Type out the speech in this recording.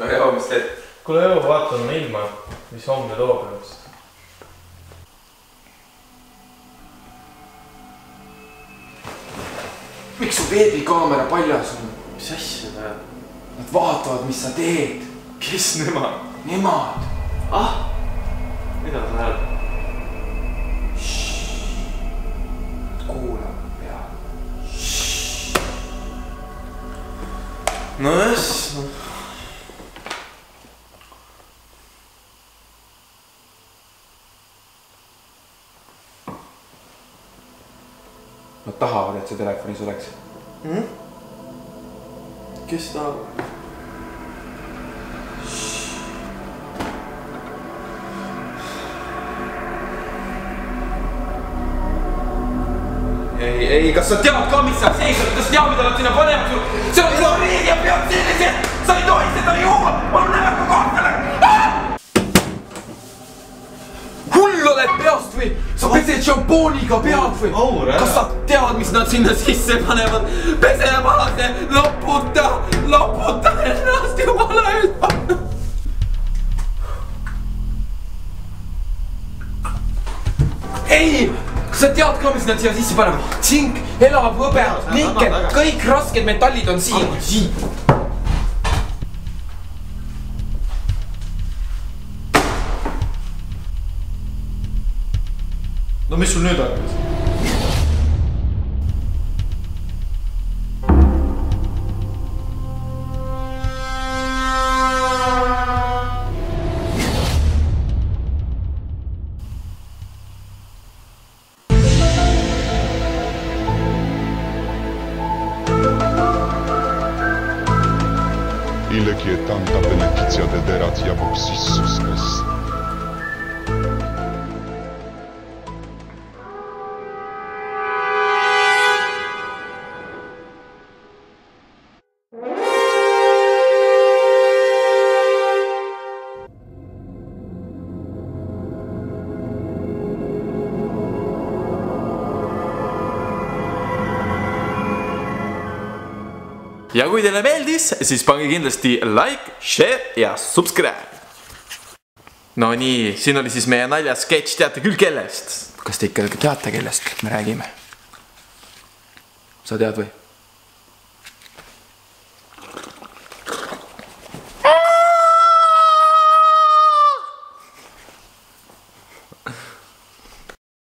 No joo, mis teed? Kuule joo, vaatame ilma, mis homne toob ennast. Miks su veebikaamera paljas on? Mis asja ta? Nad vaatavad, mis sa teed. Kes nemad? Nemad. Ah? Mida sa näed? Kuula peale. No jes. Nad tahavad, et see telefonis oleks. Kes tahab? Ei, kas sa tead ka, mis sa seisad? Kas tead, mida nad sinna panevad sul? See on kloriid ja pead sellised! Sa ei tohi seda juua! Ma olen näraku kohtale! Hull oled peast või? Sa pesed šampooniga pead või? Kas sa tead, mis nad sinna sisse panevad? Pese valase! Loputa ennast jumala eest! Ei! Kas sa tead ka, mis nad siia sisse panevad? Tsink, elav hõbe, nikkel, kõik rasked metallid on siin. No mis sul nüüd hakkas? Ile quietanta beneficia dederat vox issus est. Ja kui teile meeldis, siis pange kindlasti like, share ja subscribe. No nii, siin oli siis meie naljasketš, teate küll kellest? Kas te ikka teate kellest me räägime? Sa tead või?